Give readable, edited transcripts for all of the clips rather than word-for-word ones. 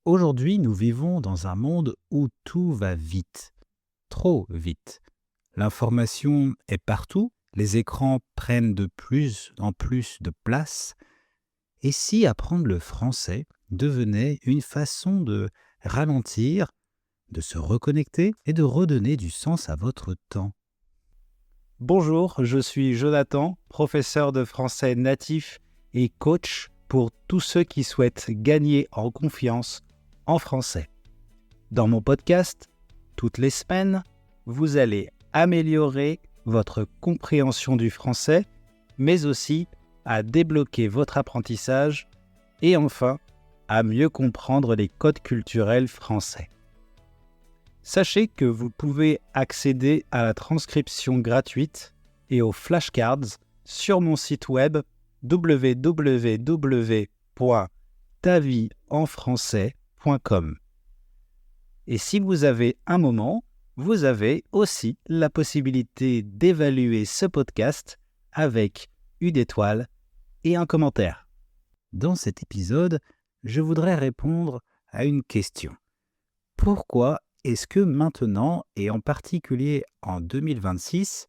Aujourd'hui, nous vivons dans un monde où tout va vite, trop vite. L'information est partout, les écrans prennent de plus en plus de place. Et si apprendre le français devenait une façon de ralentir, de se reconnecter et de redonner du sens à votre temps? Bonjour, je suis Jonathan, professeur de français natif et coach pour tous ceux qui souhaitent gagner en confiance en français. Dans mon podcast, toutes les semaines, vous allez améliorer votre compréhension du français, mais aussi à débloquer votre apprentissage et enfin à mieux comprendre les codes culturels français. Sachez que vous pouvez accéder à la transcription gratuite et aux flashcards sur mon site web www.tavieenfrançais.com. Et si vous avez un moment, vous avez aussi la possibilité d'évaluer ce podcast avec une étoile et un commentaire. Dans cet épisode, je voudrais répondre à une question. Pourquoi est-ce que maintenant, et en particulier en 2026,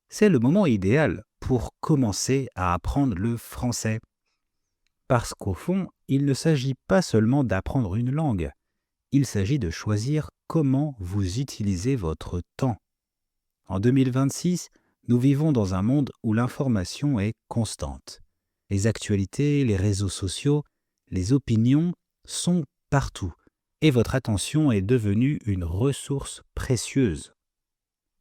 c'est le moment idéal pour commencer à apprendre le français? Parce qu'au fond, il ne s'agit pas seulement d'apprendre une langue, il s'agit de choisir comment vous utilisez votre temps. En 2026, nous vivons dans un monde où l'information est constante. Les actualités, les réseaux sociaux, les opinions sont partout. Et votre attention est devenue une ressource précieuse.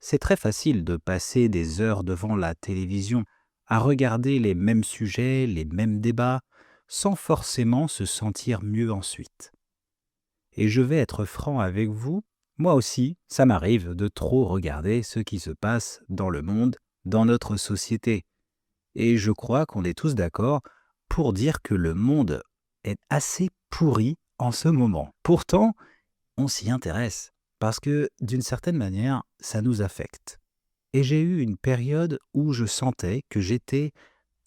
C'est très facile de passer des heures devant la télévision à regarder les mêmes sujets, les mêmes débats, sans forcément se sentir mieux ensuite. Et je vais être franc avec vous, moi aussi, ça m'arrive de trop regarder ce qui se passe dans le monde, dans notre société. Et je crois qu'on est tous d'accord pour dire que le monde est assez pourri en ce moment. Pourtant, on s'y intéresse parce que, d'une certaine manière, ça nous affecte. Et j'ai eu une période où je sentais que j'étais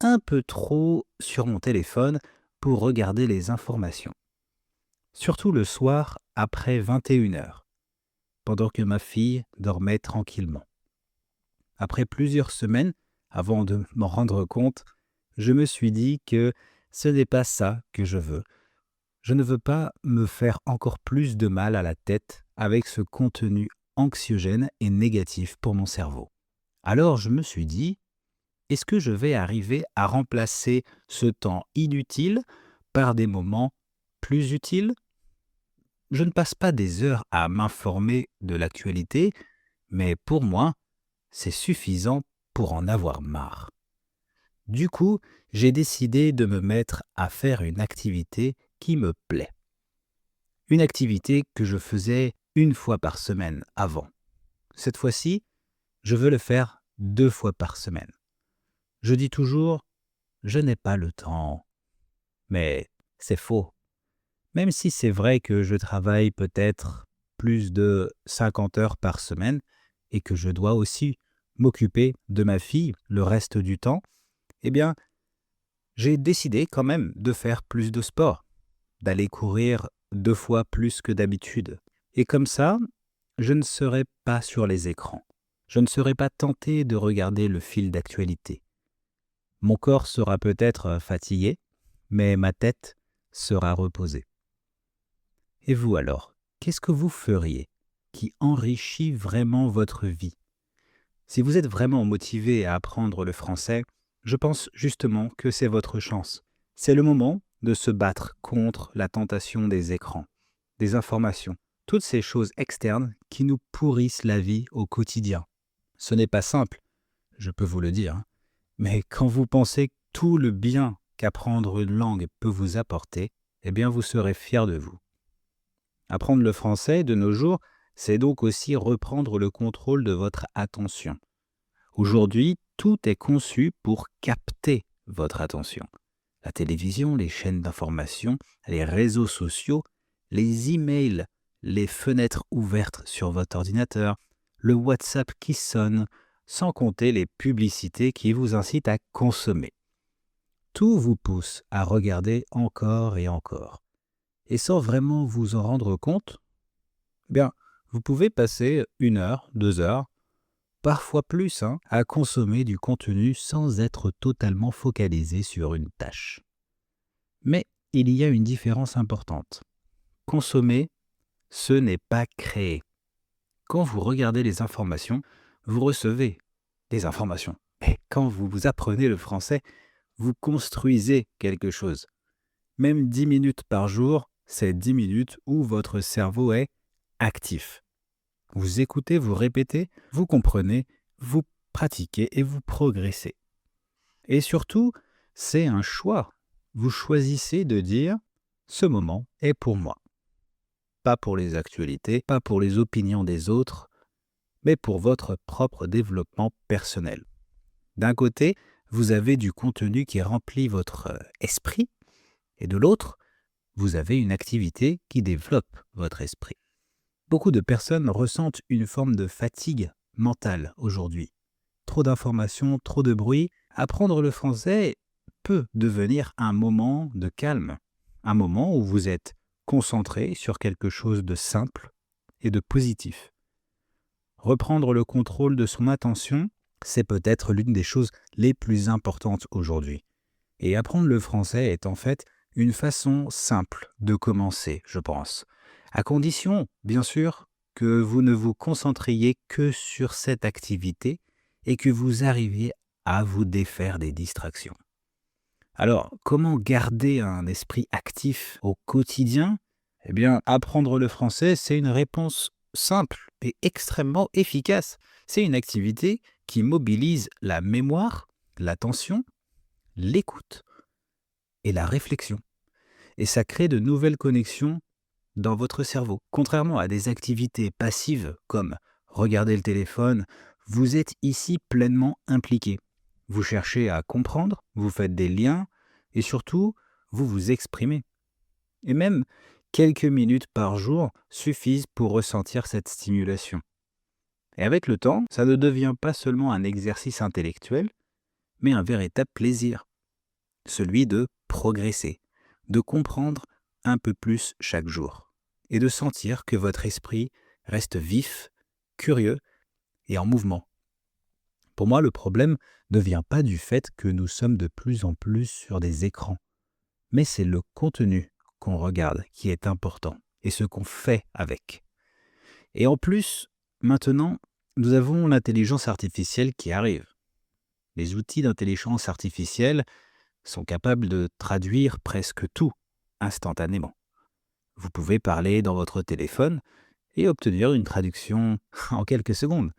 un peu trop sur mon téléphone pour regarder les informations. Surtout le soir après 21h, pendant que ma fille dormait tranquillement. Après plusieurs semaines, avant de m'en rendre compte, je me suis dit que ce n'est pas ça que je veux. Je ne veux pas me faire encore plus de mal à la tête avec ce contenu anxiogène et négatif pour mon cerveau. Alors je me suis dit, est-ce que je vais arriver à remplacer ce temps inutile par des moments plus utiles? Je ne passe pas des heures à m'informer de l'actualité, mais pour moi, c'est suffisant pour en avoir marre. Du coup, j'ai décidé de me mettre à faire une activité qui me plaît. Une activité que je faisais une fois par semaine avant. Cette fois-ci, je veux le faire 2 fois par semaine. Je dis toujours « je n'ai pas le temps ». Mais c'est faux. Même si c'est vrai que je travaille peut-être plus de 50 heures par semaine et que je dois aussi m'occuper de ma fille le reste du temps, eh bien, j'ai décidé quand même de faire plus de sport, d'aller courir 2 fois plus que d'habitude. Et comme ça, je ne serai pas sur les écrans. Je ne serai pas tenté de regarder le fil d'actualité. Mon corps sera peut-être fatigué, mais ma tête sera reposée. Et vous alors, qu'est-ce que vous feriez qui enrichit vraiment votre vie? Si vous êtes vraiment motivé à apprendre le français, je pense justement que c'est votre chance. C'est le moment de se battre contre la tentation des écrans, des informations, toutes ces choses externes qui nous pourrissent la vie au quotidien. Ce n'est pas simple, je peux vous le dire, hein, mais quand vous pensez tout le bien qu'apprendre une langue peut vous apporter, eh bien vous serez fier de vous. Apprendre le français de nos jours, c'est donc aussi reprendre le contrôle de votre attention. Aujourd'hui, tout est conçu pour capter votre attention. La télévision, les chaînes d'information, les réseaux sociaux, les emails, les fenêtres ouvertes sur votre ordinateur, le WhatsApp qui sonne, sans compter les publicités qui vous incitent à consommer. Tout vous pousse à regarder encore et encore. et sans vraiment vous en rendre compte, eh bien, vous pouvez passer 1 heure, 2 heures, parfois plus, à consommer du contenu sans être totalement focalisé sur une tâche. Mais il y a une différence importante. Consommer, ce n'est pas créer. Quand vous regardez les informations, vous recevez des informations. Et quand vous apprenez le français, vous construisez quelque chose. Même 10 minutes par jour, c'est 10 minutes où votre cerveau est actif. Vous écoutez, vous répétez, vous comprenez, vous pratiquez et vous progressez. Et surtout, c'est un choix. Vous choisissez de dire « ce moment est pour moi ». Pas pour les actualités, pas pour les opinions des autres, mais pour votre propre développement personnel. D'un côté, vous avez du contenu qui remplit votre esprit, et de l'autre, vous avez une activité qui développe votre esprit. Beaucoup de personnes ressentent une forme de fatigue mentale aujourd'hui. Trop d'informations, trop de bruit. Apprendre le français peut devenir un moment de calme, un moment où vous êtes concentré sur quelque chose de simple et de positif. Reprendre le contrôle de son attention, c'est peut-être l'une des choses les plus importantes aujourd'hui. Et apprendre le français est en fait une façon simple de commencer, je pense. À condition, bien sûr, que vous ne vous concentriez que sur cette activité et que vous arriviez à vous défaire des distractions. Alors, comment garder un esprit actif au quotidien ? Eh bien, apprendre le français, c'est une réponse simple et extrêmement efficace. C'est une activité qui mobilise la mémoire, l'attention, l'écoute et la réflexion. Et ça crée de nouvelles connexions dans votre cerveau. Contrairement à des activités passives comme regarder le téléphone, vous êtes ici pleinement impliqué. Vous cherchez à comprendre, vous faites des liens et surtout, vous vous exprimez. Et même quelques minutes par jour suffisent pour ressentir cette stimulation. Et avec le temps, ça ne devient pas seulement un exercice intellectuel, mais un véritable plaisir. Celui de progresser, de comprendre un peu plus chaque jour et de sentir que votre esprit reste vif, curieux et en mouvement. Pour moi, le problème ne vient pas du fait que nous sommes de plus en plus sur des écrans, mais c'est le contenu qu'on regarde qui est important et ce qu'on fait avec. Et en plus, maintenant, nous avons l'intelligence artificielle qui arrive. Les outils d'intelligence artificielle sont capables de traduire presque tout instantanément. Vous pouvez parler dans votre téléphone et obtenir une traduction en quelques secondes.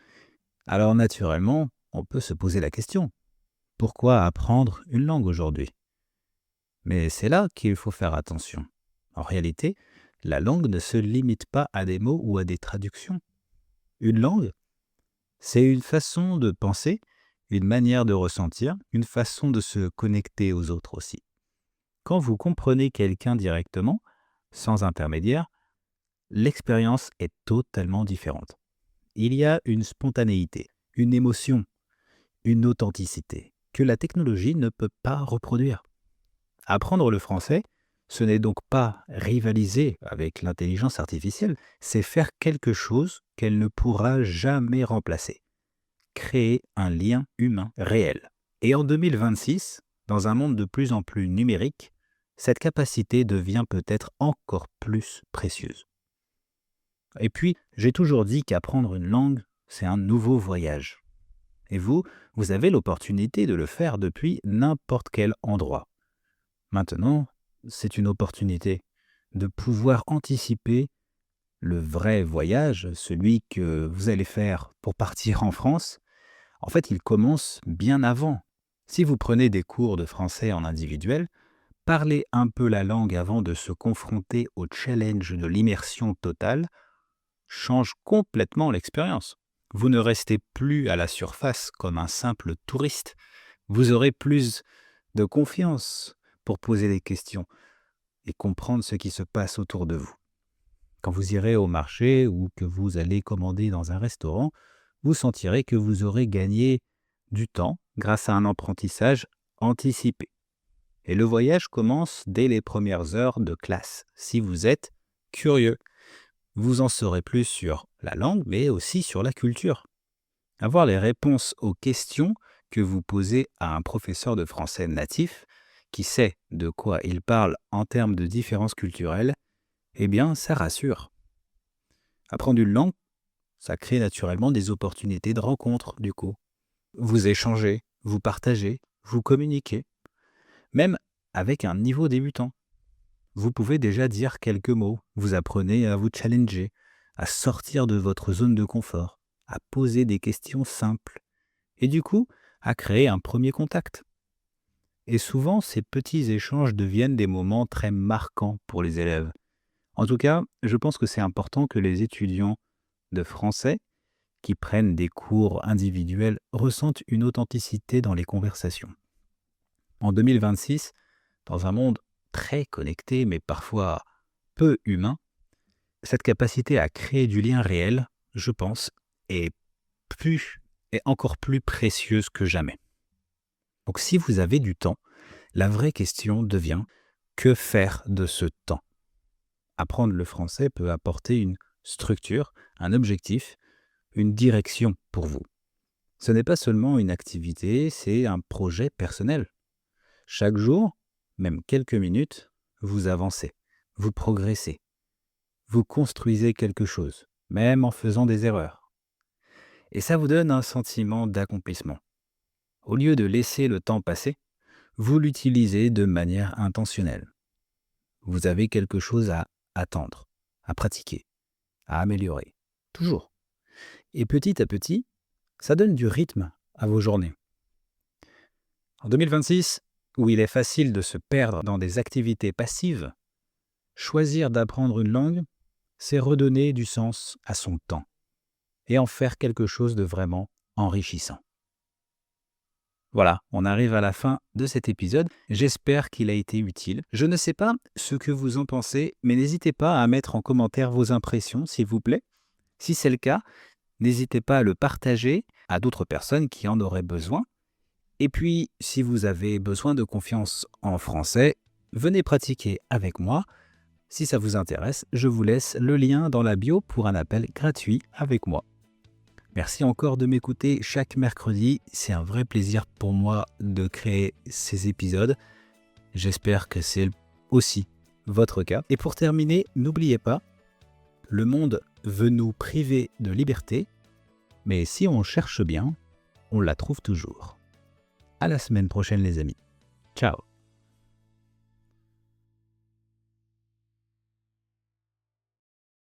Alors naturellement, on peut se poser la question, pourquoi apprendre une langue aujourd'hui ? Mais c'est là qu'il faut faire attention. En réalité, la langue ne se limite pas à des mots ou à des traductions. Une langue, c'est une façon de penser, une manière de ressentir, une façon de se connecter aux autres aussi. Quand vous comprenez quelqu'un directement, sans intermédiaire, l'expérience est totalement différente. Il y a une spontanéité, une émotion, une authenticité que la technologie ne peut pas reproduire. Apprendre le français, ce n'est donc pas rivaliser avec l'intelligence artificielle, c'est faire quelque chose qu'elle ne pourra jamais remplacer. Créer un lien humain réel. Et en 2026, dans un monde de plus en plus numérique, cette capacité devient peut-être encore plus précieuse. Et puis, j'ai toujours dit qu'apprendre une langue, c'est un nouveau voyage. Et vous avez l'opportunité de le faire depuis n'importe quel endroit. Maintenant, c'est une opportunité de pouvoir anticiper le vrai voyage, celui que vous allez faire pour partir en France. En fait, il commence bien avant. Si vous prenez des cours de français en individuel, parler un peu la langue avant de se confronter au challenge de l'immersion totale change complètement l'expérience. Vous ne restez plus à la surface comme un simple touriste. Vous aurez plus de confiance pour poser des questions et comprendre ce qui se passe autour de vous. Quand vous irez au marché ou que vous allez commander dans un restaurant, vous sentirez que vous aurez gagné du temps grâce à un apprentissage anticipé. Et le voyage commence dès les premières heures de classe, si vous êtes curieux. Vous en saurez plus sur la langue, mais aussi sur la culture. Avoir les réponses aux questions que vous posez à un professeur de français natif, qui sait de quoi il parle en termes de différences culturelles, eh bien, ça rassure. Apprendre une langue, ça crée naturellement des opportunités de rencontre, du coup. Vous échangez, vous partagez, vous communiquez, même avec un niveau débutant. Vous pouvez déjà dire quelques mots, vous apprenez à vous challenger, à sortir de votre zone de confort, à poser des questions simples, et du coup, à créer un premier contact. Et souvent, ces petits échanges deviennent des moments très marquants pour les élèves. En tout cas, je pense que c'est important que les étudiants de français qui prennent des cours individuels ressentent une authenticité dans les conversations. En 2026, dans un monde très connecté mais parfois peu humain, cette capacité à créer du lien réel, je pense, est encore plus précieuse que jamais. Donc si vous avez du temps, la vraie question devient: que faire de ce temps? Apprendre le français peut apporter une structure, un objectif, une direction pour vous. Ce n'est pas seulement une activité, c'est un projet personnel. Chaque jour, même quelques minutes, vous avancez, vous progressez, vous construisez quelque chose, même en faisant des erreurs. Et ça vous donne un sentiment d'accomplissement. Au lieu de laisser le temps passer, vous l'utilisez de manière intentionnelle. Vous avez quelque chose à attendre, à pratiquer, à améliorer. Toujours. Et petit à petit, ça donne du rythme à vos journées. En 2026, où il est facile de se perdre dans des activités passives, choisir d'apprendre une langue, c'est redonner du sens à son temps et en faire quelque chose de vraiment enrichissant. Voilà, on arrive à la fin de cet épisode. J'espère qu'il a été utile. Je ne sais pas ce que vous en pensez, mais n'hésitez pas à mettre en commentaire vos impressions, s'il vous plaît. Si c'est le cas, n'hésitez pas à le partager à d'autres personnes qui en auraient besoin. Et puis, si vous avez besoin de confiance en français, venez pratiquer avec moi. Si ça vous intéresse, je vous laisse le lien dans la bio pour un appel gratuit avec moi. Merci encore de m'écouter chaque mercredi. C'est un vrai plaisir pour moi de créer ces épisodes. J'espère que c'est aussi votre cas. Et pour terminer, n'oubliez pas, le monde veut nous priver de liberté, mais si on cherche bien, on la trouve toujours. À la semaine prochaine les amis. Ciao.